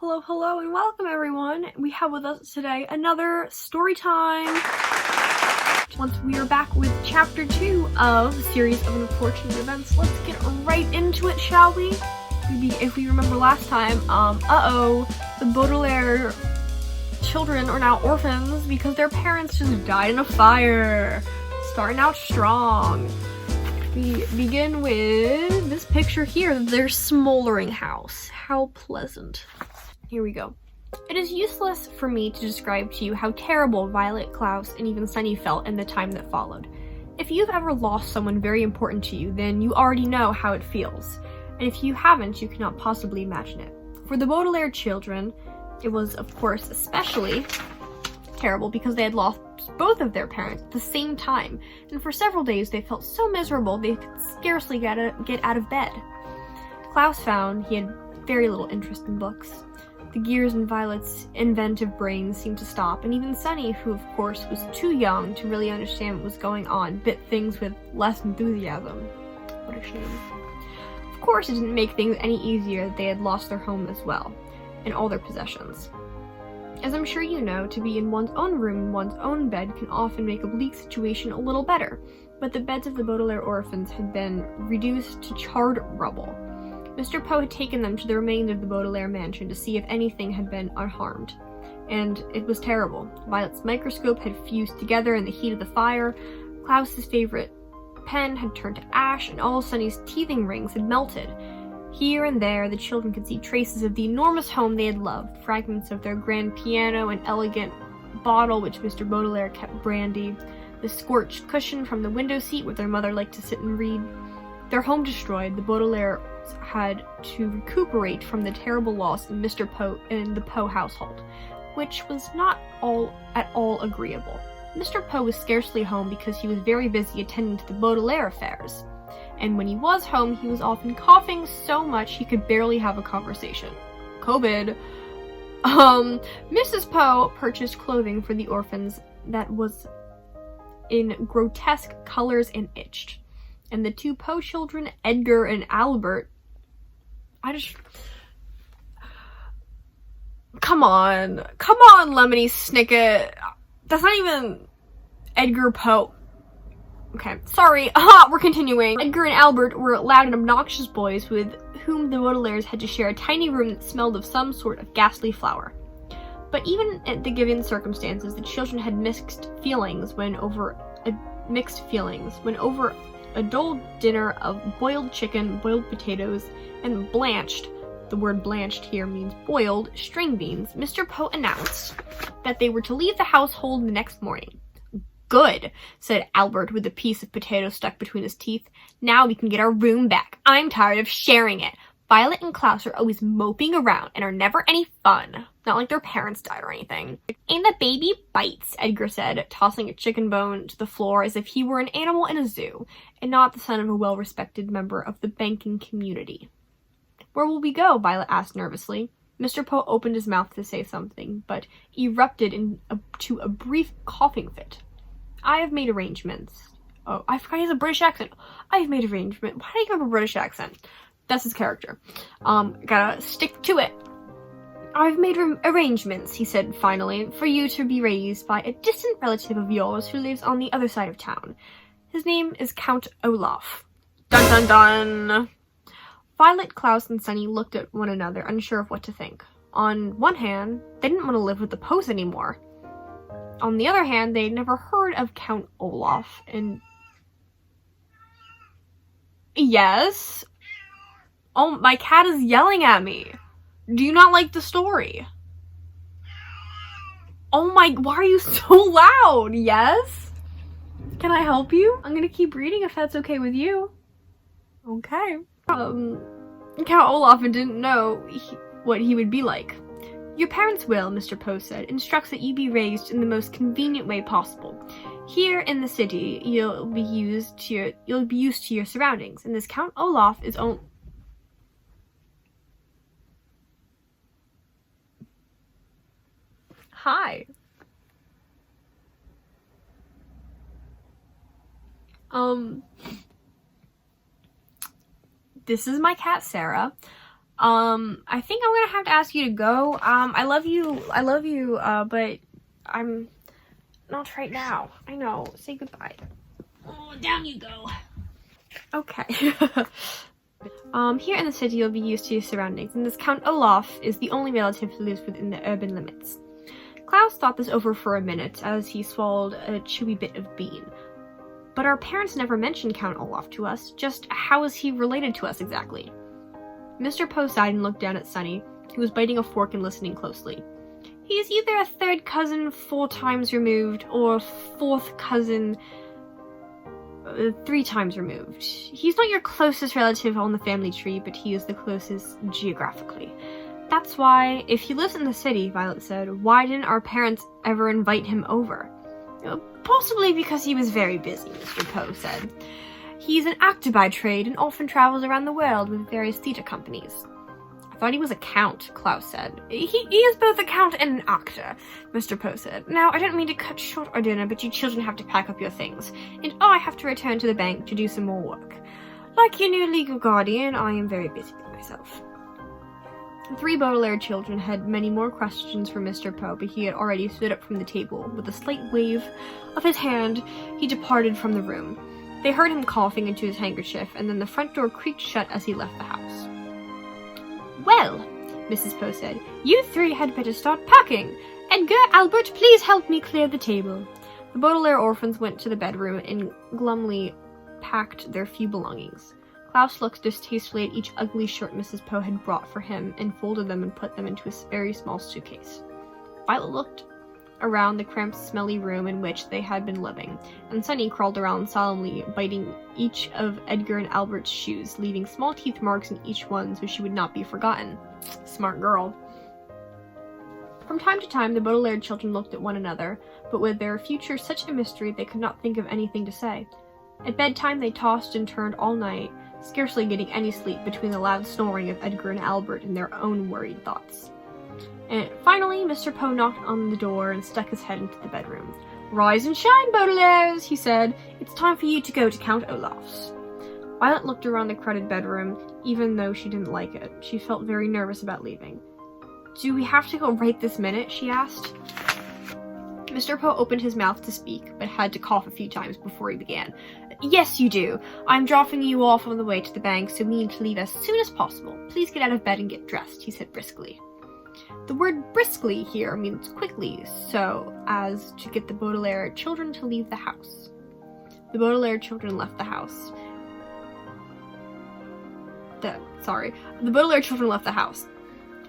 Hello, hello, and welcome everyone. We have with us today another story time. Once we are back with chapter 2 of a series of unfortunate events, let's get right into it, shall we? If we remember last time, the Baudelaire children are now orphans because their parents just died in a fire. Starting out strong. We begin with this picture here, their smoldering house. How pleasant. Here we go. It is useless for me to describe to you how terrible Violet, Klaus, and even Sunny felt in the time that followed. If you've ever lost someone very important to you, then you already know how it feels. And if you haven't, you cannot possibly imagine it. For the Baudelaire children, it was, of course, especially terrible because they had lost both of their parents at the same time, and for several days they felt so miserable they could scarcely get out of bed. Klaus found he had very little interest in books. The gears in Violet's inventive brain seemed to stop, and even Sunny, who of course was too young to really understand what was going on, bit things with less enthusiasm. What a shame. Of course, it didn't make things any easier that they had lost their home as well, and all their possessions. As I'm sure you know, to be in one's own room in one's own bed can often make a bleak situation a little better, but the beds of the Baudelaire orphans had been reduced to charred rubble. Mr. Poe had taken them to the remains of the Baudelaire mansion to see if anything had been unharmed. And it was terrible. Violet's microscope had fused together in the heat of the fire, Klaus's favorite pen had turned to ash, and all Sunny's teething rings had melted. Here and there, the children could see traces of the enormous home they had loved, fragments of their grand piano, an elegant bottle which Mr. Baudelaire kept brandy, the scorched cushion from the window seat where their mother liked to sit and read. Their home destroyed, the Baudelaires had to recuperate from the terrible loss in Mr. Poe in the Poe household, which was not at all agreeable. Mr. Poe was scarcely home because he was very busy attending to the Baudelaire affairs, and when he was home, he was often coughing so much he could barely have a conversation. COVID. Mrs. Poe purchased clothing for the orphans that was in grotesque colors and itched. And the two Poe children, Edgar and Albert, Come on, Lemony Snicket. That's not even Edgar Poe. Okay, sorry, we're continuing. Edgar and Albert were loud and obnoxious boys with whom the Baudelaires had to share a tiny room that smelled of some sort of ghastly flower. But even at the given circumstances, the children had mixed feelings when over a dull dinner of boiled chicken, boiled potatoes, and blanched, the word blanched here means boiled, string beans. Mr. Poe announced that they were to leave the household the next morning. Good, said Albert with a piece of potato stuck between his teeth. Now we can get our room back. I'm tired of sharing it. Violet and Klaus are always moping around and are never any fun. Not like their parents died or anything. And the baby bites, Edgar said, tossing a chicken bone to the floor as if he were an animal in a zoo, and not the son of a well-respected member of the banking community. Where will we go? Violet asked nervously. Mr. Poe opened his mouth to say something, but erupted into a brief coughing fit. I have made arrangements. Oh, I forgot he has a British accent. I have made arrangements. Why do you have a British accent? That's his character. Gotta stick to it. I've made arrangements, he said finally, for you to be raised by a distant relative of yours who lives on the other side of town. His name is Count Olaf. Dun dun dun! Violet, Klaus, and Sunny looked at one another, unsure of what to think. On one hand, they didn't want to live with the Poes anymore. On the other hand, they'd never heard of Count Olaf, and... Yes? Oh, my cat is yelling at me. Do you not like the story? Oh my, why are you so loud? Yes? Can I help you? I'm gonna keep reading if that's okay with you. Okay. Count Olaf didn't know what he would be like. Your parents will, Mr. Poe said, instructs that you be raised in the most convenient way possible. Here in the city, you'll be used to your surroundings, and this Count Olaf is only... Hi. This is my cat, Sarah. I think I'm gonna have to ask you to go. I love you, but I'm not right now. I know. Say goodbye. Oh, down you go. Okay. Here in the city, you'll be used to your surroundings, and this Count Olaf is the only relative who lives within the urban limits. Klaus thought this over for a minute as he swallowed a chewy bit of bean. But our parents never mentioned Count Olaf to us. Just how is he related to us exactly? Mr. Poe sighed and looked down at Sunny, who was biting a fork and listening closely. He is either a third cousin 4 times removed, or fourth cousin 3 times removed. He's not your closest relative on the family tree, but he is the closest geographically. That's why, if he lives in the city, Violet said, why didn't our parents ever invite him over? Possibly because he was very busy, Mr. Poe said. He's an actor by trade and often travels around the world with various theater companies. I thought he was a count, Klaus said. He is both a count and an actor, Mr. Poe said. Now, I don't mean to cut short our dinner, but you children have to pack up your things, and I have to return to the bank to do some more work. Like your new legal guardian, I am very busy myself. The 3 Baudelaire children had many more questions for Mr. Poe, but he had already stood up from the table. With a slight wave of his hand, he departed from the room. They heard him coughing into his handkerchief, and then the front door creaked shut as he left the house. Well, Mrs. Poe said, you 3 had better start packing. Edgar, Albert, please help me clear the table. The Baudelaire orphans went to the bedroom and glumly packed their few belongings. Klaus looked distastefully at each ugly shirt Mrs. Poe had brought for him and folded them and put them into a very small suitcase. Violet looked around the cramped, smelly room in which they had been living, and Sunny crawled around solemnly, biting each of Edgar and Albert's shoes, leaving small teeth marks in each one so she would not be forgotten. Smart girl. From time to time, the Baudelaire children looked at one another, but with their future such a mystery they could not think of anything to say. At bedtime they tossed and turned all night, scarcely getting any sleep between the loud snoring of Edgar and Albert and their own worried thoughts. And finally, Mr. Poe knocked on the door and stuck his head into the bedroom. Rise and shine, Baudelaires, he said. It's time for you to go to Count Olaf's. Violet looked around the crowded bedroom, even though she didn't like it. She felt very nervous about leaving. Do we have to go right this minute? She asked. Mr. Poe opened his mouth to speak, but had to cough a few times before he began. Yes, you do. I'm dropping you off on the way to the bank, so we need to leave as soon as possible. Please get out of bed and get dressed, he said briskly. The word briskly here means quickly, so as to get the Baudelaire children to leave the house. The Baudelaire children left the house. The Baudelaire children left the house.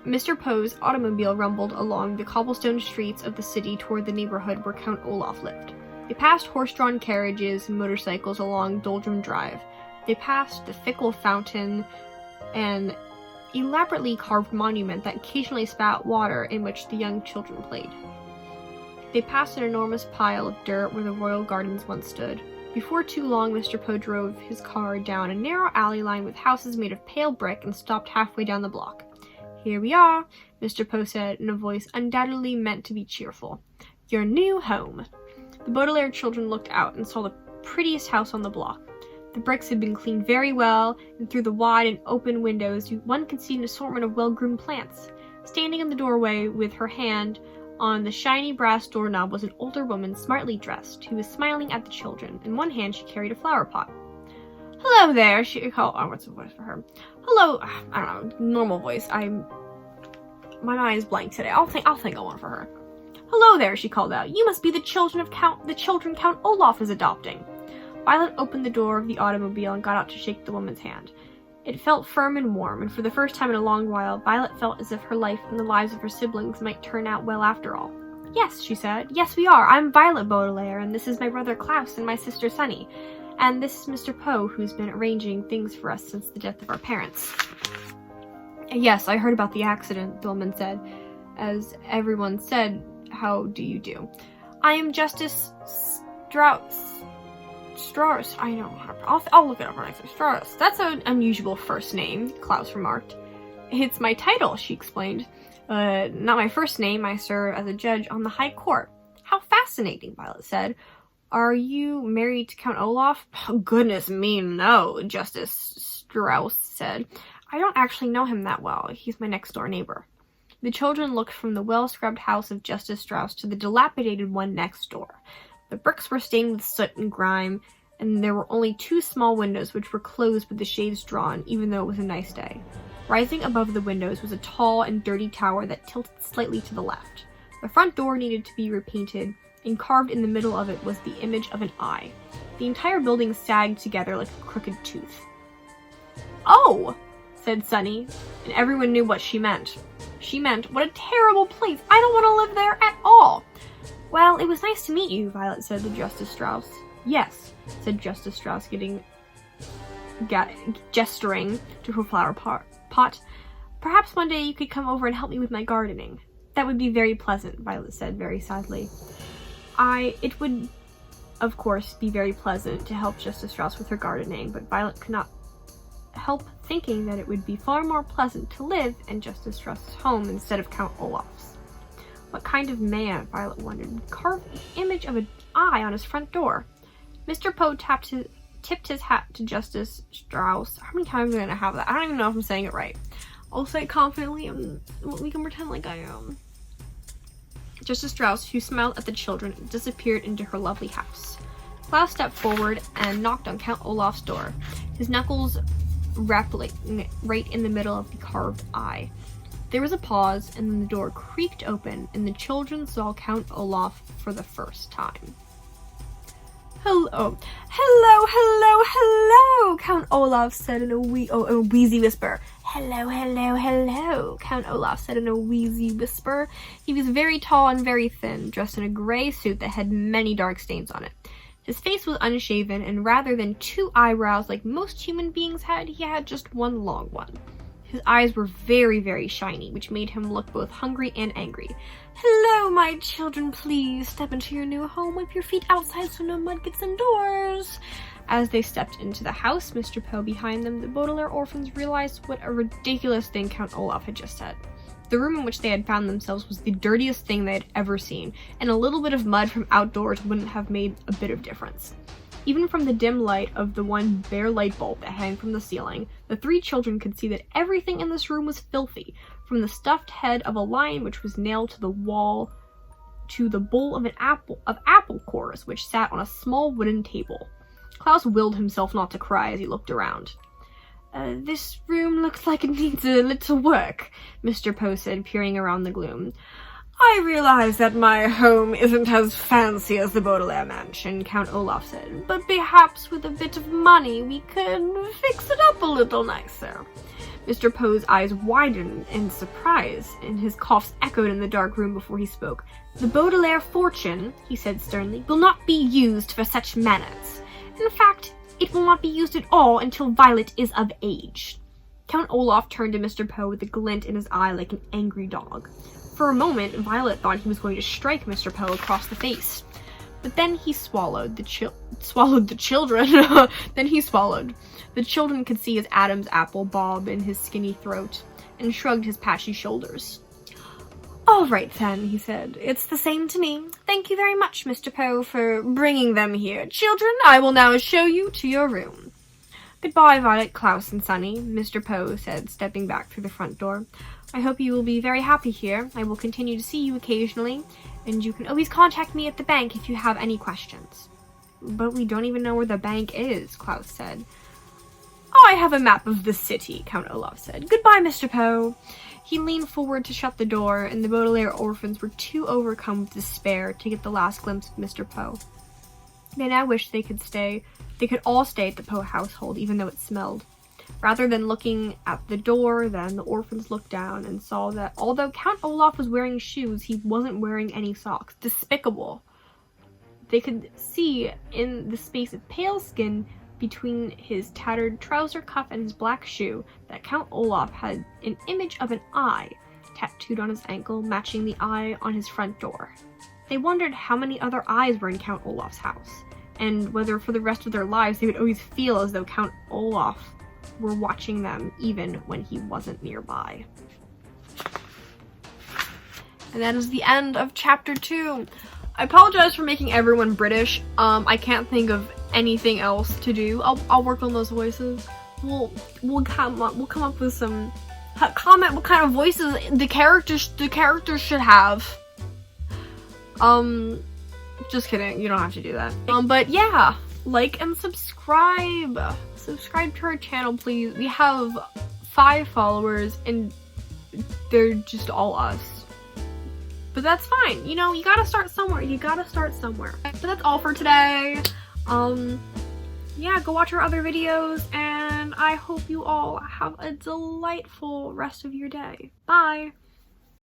Mr. Poe's automobile rumbled along the cobblestone streets of the city toward the neighborhood where Count Olaf lived. They passed horse-drawn carriages and motorcycles along Doldrum Drive. They passed the fickle fountain and elaborately carved monument that occasionally spat water in which the young children played. They passed an enormous pile of dirt where the royal gardens once stood. Before too long, Mr. Poe drove his car down a narrow alley lined with houses made of pale brick and stopped halfway down the block. Here we are, Mr. Poe said in a voice undoubtedly meant to be cheerful. Your new home. The Baudelaire children looked out and saw the prettiest house on the block. The bricks had been cleaned very well, and through the wide and open windows one could see an assortment of well-groomed plants. Standing in the doorway with her hand on the shiny brass doorknob was an older woman smartly dressed, who was smiling at the children. In one hand she carried a flower pot. Hello there, she called. Oh, what's the voice for her? Hello, I don't know, normal voice. My mind is blank today. I'll think of one for her. Hello there, she called out. You must be the children Count Olaf is adopting. Violet opened the door of the automobile and got out to shake the woman's hand. It felt firm and warm, and for the first time in a long while, Violet felt as if her life and the lives of her siblings might turn out well after all. Yes, she said. Yes, we are. I'm Violet Baudelaire, and this is my brother Klaus and my sister Sunny. And this is Mr. Poe, who's been arranging things for us since the death of our parents. Yes, I heard about the accident, the woman said. As everyone said, how do you do? I am Justice Strauss. I know. I'll look it up when I say Strauss. That's an unusual first name, Klaus remarked. It's my title, she explained. Not my first name. I serve as a judge on the High Court. How fascinating, Violet said. Are you married to Count Olaf? Oh, goodness me, no, Justice Strauss said. I don't actually know him that well. He's my next-door neighbor. The children looked from the well-scrubbed house of Justice Strauss to the dilapidated one next door. The bricks were stained with soot and grime, and there were only 2 small windows which were closed with the shades drawn, even though it was a nice day. Rising above the windows was a tall and dirty tower that tilted slightly to the left. The front door needed to be repainted, and carved in the middle of it was the image of an eye. The entire building sagged together like a crooked tooth. "Oh!" said Sunny, and everyone knew what she meant. She meant, "What a terrible place! I don't want to live there at all!" "Well, it was nice to meet you," Violet said to Justice Strauss. "Yes," said Justice Strauss, gesturing to her flower pot. "Perhaps one day you could come over and help me with my gardening." "That would be very pleasant," Violet said very sadly. It would, of course, be very pleasant to help Justice Strauss with her gardening, but Violet could not help thinking that it would be far more pleasant to live in Justice Strauss's home instead of Count Olaf's. What kind of man, Violet wondered, would carve the image of an eye on his front door? Mr. Poe tipped his hat to Justice Strauss. How many times am I going to have that? I don't even know if I'm saying it right. I'll say it confidently, and we can pretend like I am. Justice Strauss, who smiled at the children, disappeared into her lovely house. Klaus stepped forward and knocked on Count Olaf's door, his knuckles rattling right in the middle of the carved eye. There was a pause, and then the door creaked open, and the children saw Count Olaf for the first time. "Hello, hello, hello, hello," Count Olaf said in a wheezy whisper. "Hello, hello, hello," Count Olaf said in a wheezy whisper. He was very tall and very thin, dressed in a gray suit that had many dark stains on it. His face was unshaven, and rather than 2 eyebrows like most human beings had, he had just 1 long one. His eyes were very, very shiny, which made him look both hungry and angry. "Hello, my children, please step into your new home. Wipe your feet outside so no mud gets indoors." As they stepped into the house, Mr. Poe behind them, the Baudelaire orphans realized what a ridiculous thing Count Olaf had just said. The room in which they had found themselves was the dirtiest thing they had ever seen, and a little bit of mud from outdoors wouldn't have made a bit of difference. Even from the dim light of the one bare light bulb that hung from the ceiling, the 3 children could see that everything in this room was filthy, from the stuffed head of a lion which was nailed to the wall to the bowl of apple cores which sat on a small wooden table. Klaus willed himself not to cry as he looked around. This room looks like it needs a little work," Mr. Poe said, peering around the gloom. "I realize that my home isn't as fancy as the Baudelaire mansion," Count Olaf said, "but perhaps with a bit of money we could fix it up a little nicer." Mr. Poe's eyes widened in surprise, and his coughs echoed in the dark room before he spoke. "The Baudelaire fortune," he said sternly, "will not be used for such manners. In fact, it will not be used at all until Violet is of age." Count Olaf turned to Mr. Poe with a glint in his eye like an angry dog. For a moment, Violet thought he was going to strike Mr. Poe across the face. But then he swallowed. The children. Then he swallowed. The children could see his Adam's apple bob in his skinny throat, and shrugged his patchy shoulders. "All right, then," he said. "It's the same to me. Thank you very much, Mr. Poe, for bringing them here. Children, I will now show you to your room." "Goodbye, Violet, Klaus, and Sunny," Mr. Poe said, stepping back through the front door. "I hope you will be very happy here. I will continue to see you occasionally, and you can always contact me at the bank if you have any questions." "But we don't even know where the bank is," Klaus said. "I have a map of the city," Count Olaf said. "Goodbye, Mr. Poe." He leaned forward to shut the door, and the Baudelaire orphans were too overcome with despair to get the last glimpse of Mr. Poe. They now wished they could all stay at the Poe household, even though it smelled. Rather than looking at the door, then, the orphans looked down and saw that although Count Olaf was wearing shoes, he wasn't wearing any socks. Despicable. They could see in the space of pale skin between his tattered trouser cuff and his black shoe that Count Olaf had an image of an eye tattooed on his ankle, matching the eye on his front door. They wondered how many other eyes were in Count Olaf's house, and whether for the rest of their lives they would always feel as though Count Olaf were watching them even when he wasn't nearby. And that is the end of chapter 2. I apologize for making everyone British. I can't think of anything else to do. I'll work on those voices. we'll come up with some. Comment what kind of voices the characters should have. Just kidding. You don't have to do that. But yeah, like and subscribe. Subscribe to our channel, please. We have 5 followers, and they're just all us. But that's fine. You know, you gotta start somewhere. You gotta start somewhere. But that's all for today. Yeah, go watch our other videos, and I hope you all have a delightful rest of your day. Bye!